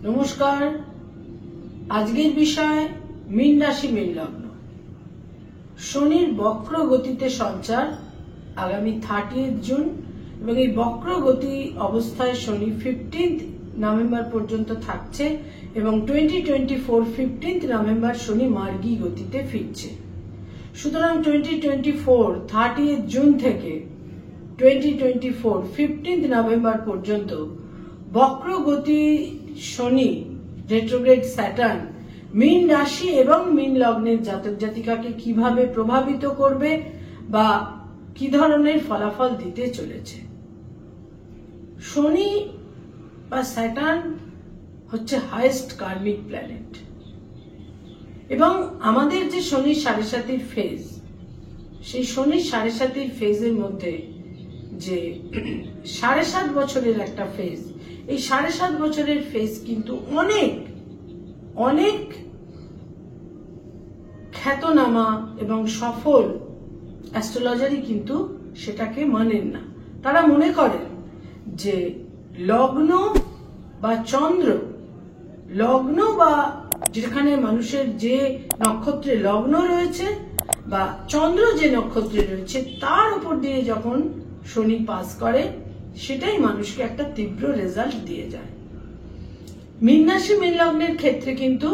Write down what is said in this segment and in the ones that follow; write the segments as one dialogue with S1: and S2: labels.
S1: নমস্কার। আজকের বিষয় মীন রাশি মীন লগ্ন। শনির বক্র গতিতে সঞ্চার আগামী 30 জুন এবং এই বক্র গতি অবস্থায় শনি 15 নভেম্বর পর্যন্ত থাকছে এবং 2024 15 নভেম্বর শনি মার্গী গতিতে ফিরছে। সুতরাং 2024 30 জুন থেকে 2024 15 নভেম্বর পর্যন্ত বক্র গতি শনি রেট্রোগ্রেড স্যাটার্ন মীন রাশি এবং মীন লগ্নের জাতক জাতিকাকে কিভাবে প্রভাবিত করবে বা কি ধরনের ফলাফল দিতে চলেছে। শনি বা স্যাটার্ন হচ্ছে হাইয়েস্ট কার্মিক প্ল্যানেট এবং আমাদের যে শনির 7.5 ফেজ, সেই শনির 7.5 ফেজের মধ্যে যে 7.5 বছরের একটা ফেজ, এই 7.5 বছরের ফেজ কিন্তু অনেক অনেক খ্যাতনামা এবং সফল অ্যাস্ট্রোলজারই কিন্তু সেটাকে মানেন না। তারা মনে করেন যে লগ্ন বা চন্দ্র, লগ্ন বা যেখানে মানুষের যে নক্ষত্রে লগ্ন রয়েছে বা চন্দ্র যে নক্ষত্রে রয়েছে তার উপর দিয়ে যখন শনি পাস করে সেটাই মানুষকে একটা তীব্র রেজাল্ট দিয়ে যায়। মীন রাশি মীন লগ্নের ক্ষেত্রে কিন্তু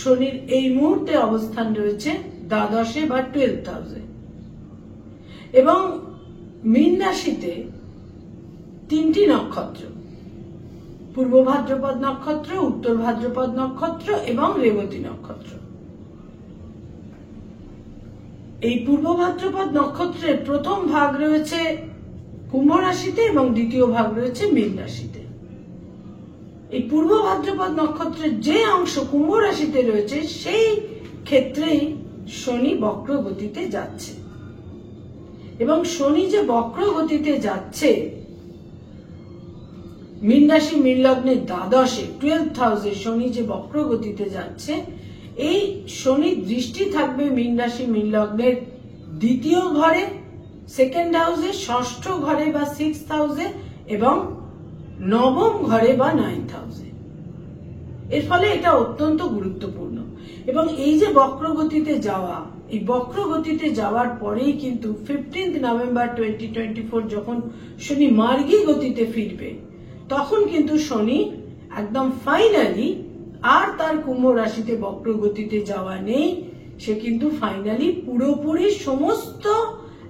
S1: শনির এই মুহূর্তে অবস্থান রয়েছে দ্বাদশে বা 12th হাউসে এবং মীন রাশিতে 3টি নক্ষত্র, পূর্ব ভাদ্রপদ নক্ষত্র, উত্তর ভাদ্রপদ নক্ষত্র এবং রেবতী নক্ষত্র। এই পূর্ব ভাদ্রপদ নক্ষত্রের প্রথম ভাগ রয়েছে কুম্ভ রাশিতে এবং দ্বিতীয় ভাগ রয়েছে মীন রাশিতে। এই পূর্ব ভাদ্রপদ নক্ষত্রের যে অংশ কুম্ভ রাশিতে রয়েছে সেই ক্ষেত্রেই শনি বক্র গতিতে যাচ্ছে এবং শনি যে বক্র গতিতে যাচ্ছে মীন রাশি মীন লগ্নের দ্বাদশে 12th হাউসে শনি যে বক্র গতিতে যাচ্ছে, এই শনির দৃষ্টি থাকবে মীন রাশি মীন লগ্নের দ্বিতীয় ঘরে, সেকেন্ড হাউসে, ষষ্ঠ ঘরে বা 6th হাউসে এবং নবম ঘরে বা 9th হাউসে। এর ফলে এটা অত্যন্ত গুরুত্বপূর্ণ এবং এই যে বক্রগতিতে যাওয়া, এই বক্রগতিতে যাওয়ার পরেই কিন্তু 15 নভেম্বর 2024 যখন শনি মার্গী গতিতে ফিরবে তখন কিন্তু শনি একদম ফাইনালি আর তার কুম্ভ রাশিতে বক্রগতিতে যাওয়া নেই। সে কিন্তু ফাইনালি পুরোপুরি সমস্ত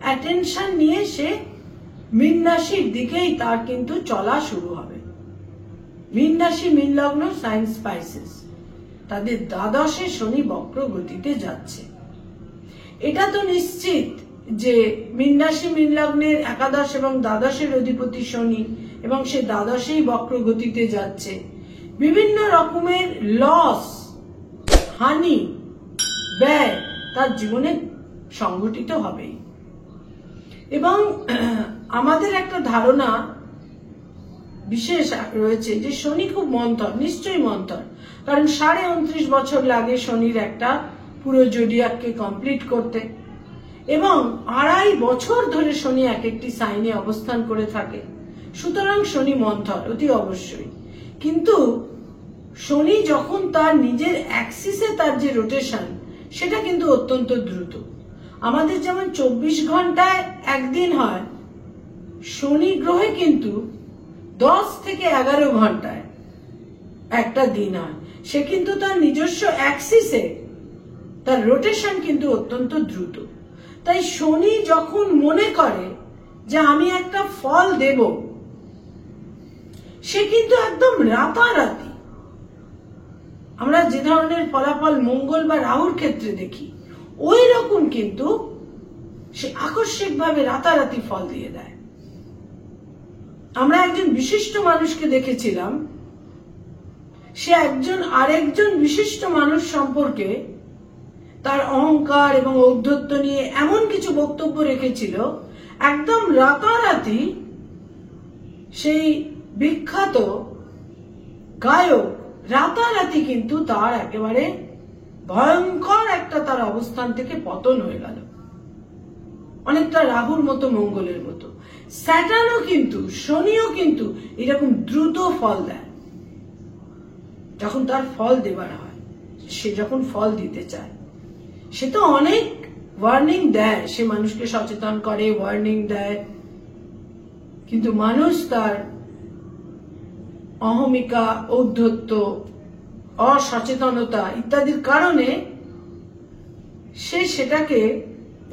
S1: অ্যাটেনশন নিয়ে সে মীন রাশির দিকেই তার কিন্তু চলা শুরু হবে। মীন রাশি মীন লগ্ন সাইন স্পাইসেস তাদের দ্বাদশে শনি বক্র গতিতে যাচ্ছে। এটা তো নিশ্চিত যে মীন রাশি মীন লগ্নের একাদশ এবং দ্বাদশের অধিপতি শনি এবং সে দ্বাদশেই বক্র গতিতে যাচ্ছে। বিভিন্ন রকমের লস, হানি, ব্যয় তার জীবনে সংঘটিত হবে এবং আমাদের একটা ধারণা বিশেষ রয়েছে যে শনি খুব মন্থর, নিশ্চয়ই মন্থর, কারণ 29.5 বছর লাগে শনির একটা পুরো জোডিয়াককে কমপ্লিট করতে এবং 2.5 বছর ধরে শনি এক একটি সাইনে অবস্থান করে থাকে। সুতরাং শনি মন্থর অতি অবশ্যই, কিন্তু শনি যখন তার নিজের অ্যাক্সিসে তার যে রোটেশন সেটা কিন্তু অত্যন্ত দ্রুত। আমাদের যেমন 24 ঘন্টায় একদিন হয়, শনি গ্রহে কিন্তু 10 থেকে 11 ঘন্টায় একটা দিন হয়। সে কিন্তু তার নিজস্ব অ্যাক্সিসে তার রোটেশন কিন্তু অত্যন্ত দ্রুত। তাই শনি যখন মনে করে যে আমি একটা ফল দেব, সে কিন্তু একদম রাতারাতি, আমরা যে ধরনের ফলাফল মঙ্গল বা রাহুর ক্ষেত্রে দেখি ওই রকম কিন্তু সে আকস্মিকভাবে রাতারাতি ফল দিয়ে দেয়। আমরা একজন বিশিষ্ট মানুষকে দেখেছিলাম, সে একজন আরেকজন বিশিষ্ট মানুষ সম্পর্কে তার অহংকার এবং ঔদ্ধত্য নিয়ে এমন কিছু বক্তব্য রেখেছিল, একদম রাতারাতি সেই বিখ্যাত গায়ক রাতারাতি কিন্তু তার একেবারে ভয়ঙ্কর একটা তার অবস্থান থেকে পতন হয়ে গেল, অনেকটা রাহুর মতো মঙ্গলের মতো। স্যাটার্নও কিন্তু, শনিও কিন্তু এরকম দ্রুত ফল দেয়। যখন তার ফল দেবার হয়, সে যখন ফল দিতে চায়, সে তো অনেক ওয়ার্নিং দেয়, সে মানুষকে সচেতন করে, ওয়ার্নিং দেয়, কিন্তু মানুষ তার অহমিকা, ঔদ্ধত্য, অসচেতনতা ইত্যাদির কারণে সে সেটাকে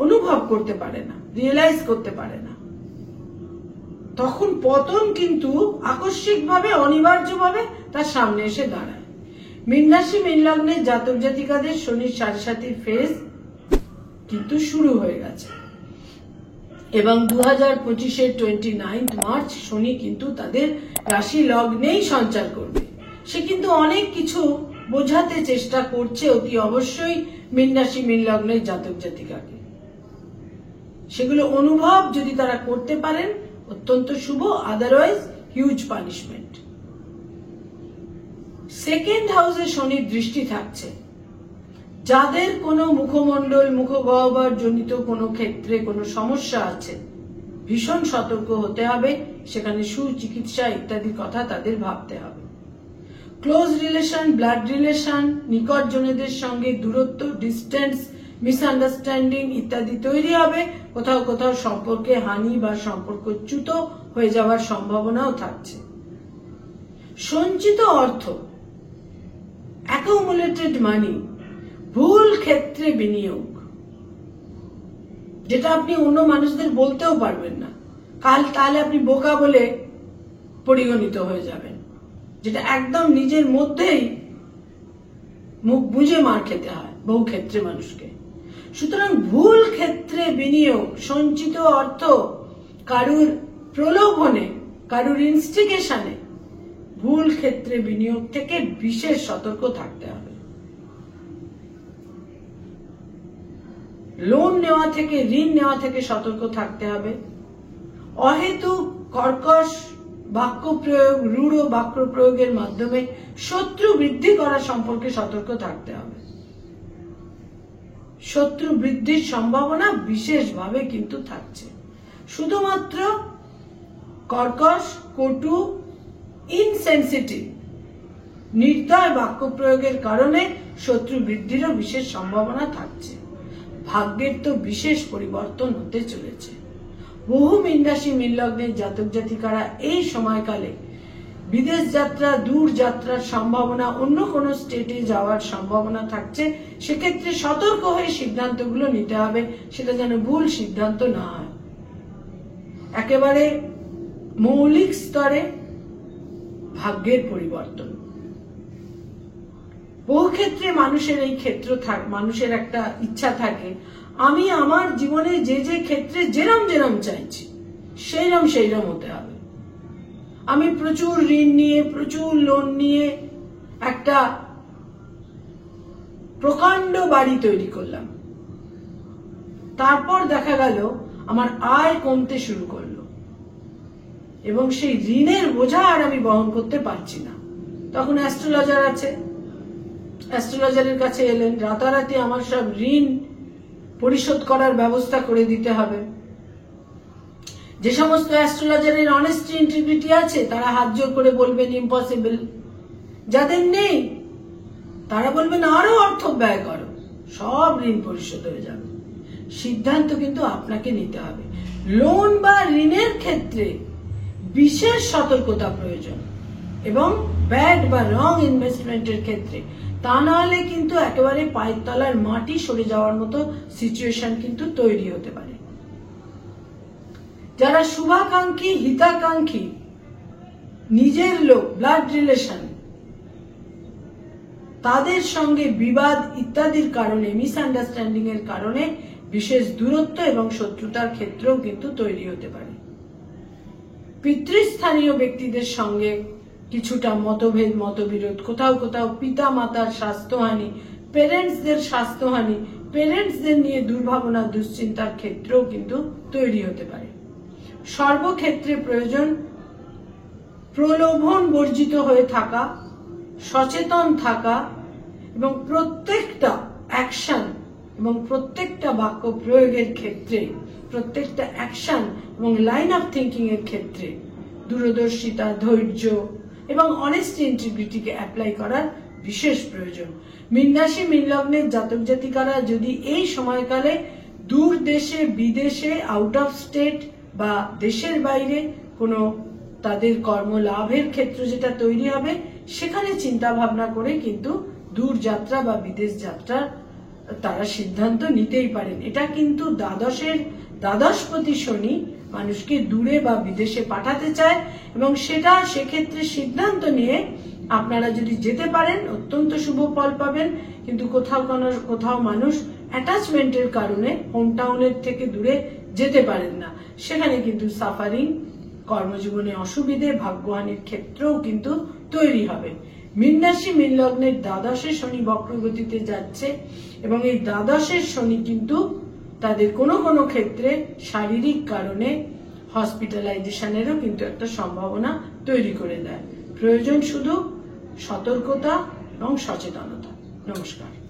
S1: অনুভব করতে পারে না, রিয়েলাইজ করতে পারে না। তখন পতন কিন্তু আকস্মিকভাবে, অনিবার্যভাবে তার সামনে এসে দাঁড়ায়। মীন রাশি মীন লগ্নের জাতক জাতিকাদের শনির সাড়ে সাতির ফেজ কিন্তু শুরু হয়ে গেছে এবং 2025-এর 29 মার্চ শনি কিন্তু তাদের রাশি লগ্নেই সঞ্চার করবে। সে কিন্তু অনেক কিছু বোঝাতে চেষ্টা করছে অতি অবশ্যই মীন রাশি মীন লগ্নের জাতক জাতিকাকে। সেগুলো অনুভব যদি তারা করতে পারেন অত্যন্ত শুভ, আদারওয়াইজ হিউজ পানিশমেন্ট। সেকেন্ড হাউসে শনির দৃষ্টি থাকছে, যাদের কোনো মুখমণ্ডল, মুখগহ্বর জনিত কোনো ক্ষেত্রে কোনো সমস্যা আছে, ভীষণ সতর্ক হতে হবে, সেখানে সুচিকিৎসা ইত্যাদি কথা তাদের ভাবতে হবে। ক্লোজ রিলেশন, ব্লাড রিলেশন, নিকটজনদের সঙ্গে দূরত্ব, ডিস্টেন্স, মিসআন্ডারস্ট্যান্ডিং ইত্যাদি তৈরি হবে। কোথাও কোথাও সম্পর্কে হানি বা সম্পর্কচ্যুত হয়ে যাওয়ার সম্ভাবনাও থাকছে। সঞ্চিত অর্থ, অ্যাকুমুলেটেড মানি, ভুল ক্ষেত্রে বিনিয়োগ, যেটা আপনি অন্য মানুষদের বলতেও পারবেন না, তাহলে আপনি বোকা বলে পরিগণিত হয়ে যাবেন, যেটা একদম নিজের মধ্যেই মুখ বুঝে মার খেতে হয় বহু ক্ষেত্রে মানুষকে। সুতরাং ভুল ক্ষেত্রে বিনিয়োগ, সঞ্চিত অর্থ কারুর প্রলোভনে, কারুর ইনস্টিগেশনে, ভুল ক্ষেত্রে বিনিয়োগ থেকে বিশেষ সতর্ক থাকতে হবে। লোন নেওয়া থেকে, ঋণ নেওয়া থেকে সতর্ক থাকতে হবে। অহেতুক কর্কশ বাক্য প্রয়োগ, রূঢ় বাক্য প্রয়োগের মাধ্যমে শত্রু বৃদ্ধি করা সম্পর্কে সতর্ক থাকতে হবে। শত্রু বৃদ্ধির সম্ভাবনা বিশেষভাবে কিন্তু থাকছে। শুধুমাত্র কর্কশ, কটু, ইনসেনসিটিভ, নির্দয় বাক্য প্রয়োগের কারণে শত্রু বৃদ্ধিরও বিশেষ সম্ভাবনা থাকছে। ভাগ্যের তো বিশেষ পরিবর্তন হতে চলেছে। বহু মীন রাশি মীন লগ্নের জাতক জাতিকারা এই সময়কালে বিদেশ যাত্রা, দূর যাত্রার সম্ভাবনা, অন্য কোনো স্টেটে যাওয়ার সম্ভাবনা থাকছে। সেক্ষেত্রে সতর্ক হয়ে সিদ্ধান্তগুলো নিতে হবে, সেটা যেন ভুল সিদ্ধান্ত না হয়। একেবারে মৌলিক স্তরে ভাগ্যের পরিবর্তন। বহু ক্ষেত্রে মানুষের এই ক্ষেত্র মানুষের একটা ইচ্ছা থাকে, আমি আমার জীবনে যে যে ক্ষেত্রে যেরম যেরম চাইছি সেইরম হতে হবে। আমি প্রচুর ঋণ নিয়ে, প্রচুর লোন নিয়ে একটা প্রকাণ্ড বাড়ি তৈরি করলাম, তারপর দেখা গেল আমার আয় কমতে শুরু করলো এবং সেই ঋণের বোঝা আর আমি বহন করতে পারছি না। তখন অ্যাস্ট্রোলজার আছে, অ্যাস্ট্রোলজারের কাছে এলেন, রাতারাতি আমার সব ঋণ পরিশোধ করার ব্যবস্থা করে দিতে হবে। যে সমস্ত অ্যাস্ট্রোলজারের অনেস্টি, ইন্টিগ্রিটি আছে, তারা হাত জোর করে বলবেন ইম্পসিবল। যাদের নেই তারা বলবেন আরো অর্থ ব্যয় করো, সব ঋণ পরিশোধ হয়ে যাবে। সিদ্ধান্ত কিন্তু আপনাকে নিতে হবে। লোন বা ঋণের ক্ষেত্রে বিশেষ সতর্কতা প্রয়োজন এবং ব্যাড বা রং ইনভেস্টমেন্টের ক্ষেত্রে, তা না হলে কিন্তু একেবারে পায়ের তলার মাটি সরে যাওয়ার মতো সিচুয়েশন কিন্তু তৈরি হতে পারে। যারা শুভাকাঙ্ক্ষী, হিতাকাঙ্ক্ষী, নিজের লোক, ব্লাড রিলেশন, তাদের সঙ্গে বিবাদ ইত্যাদির কারণে, মিসআন্ডারস্ট্যান্ডিং এর কারণে বিশেষ দূরত্ব এবং শত্রুতার ক্ষেত্রেও কিন্তু তৈরি হতে পারে। পিতৃস্থানীয় ব্যক্তিদের সঙ্গে কিছুটা মতভেদ, মতবিরোধ, কোথাও কোথাও পিতা মাতার স্বাস্থ্যহানি, পেরেন্টসদের স্বাস্থ্যহানি, পেরেন্টসদের নিয়ে দুর্ভাবনা, দুশ্চিন্তার ক্ষেত্রেও কিন্তু তৈরি হতে পারে। সর্বক্ষেত্রে প্রয়োজন প্রলোভন বর্জিত হয়ে থাকা, সচেতন থাকা এবং প্রত্যেকটা অ্যাকশন এবং প্রত্যেকটা বাক্য প্রয়োগের ক্ষেত্রে, প্রত্যেকটা অ্যাকশন এবং লাইন অফ থিঙ্কিং এর ক্ষেত্রে দূরদর্শিতা, ধৈর্য, এবং অনেস্টি ইন্টিগ্রিটিকে অ্যাপ্লাই করার বিশেষ প্রয়োজন। মীন রাশি মীন লগ্নের জাতক জাতিকারা যদি এই সময়কালে দূর দেশে বিদেশে আউট অফ স্টেট বা দেশের বাইরে কোনো তাদের কর্ম লাভের ক্ষেত্র যেটা তৈরি হবে সেখানে চিন্তা ভাবনা করে কিন্তু দূর যাত্রা বা বিদেশ যাত্রার তারা সিদ্ধান্ত নিতেই পারেন। এটা কিন্তু দ্বাদশপতি শনি মানুষকে দূরে বা বিদেশে পাঠাতে চায় এবং সেটা সেক্ষেত্রে সিদ্ধান্ত নিয়ে আপনারা যদি যেতে পারেন অত্যন্ত শুভ ফল পাবেন। কিন্তু কোথাও মানুষ অ্যাটাচমেন্টের কারণে হোম টাউনের থেকে দূরে যেতে পারেন না, সেখানে কিন্তু সাফারিং, কর্মজীবনে অসুবিধে, ভাগ্যহানির ক্ষেত্রেও কিন্তু তৈরি হবে। মীন রাশি মীন লগ্নের দ্বাদশে শনি বক্রগতিতে যাচ্ছে এবং এই দ্বাদশের শনি কিন্তু তাদের কোনো কোনো ক্ষেত্রে শারীরিক কারণে হসপিটালাইজেশনেরও কিন্তু একটা সম্ভাবনা তৈরি করে দেয়। প্রয়োজন শুধু সতর্কতা এবং সচেতনতা। নমস্কার।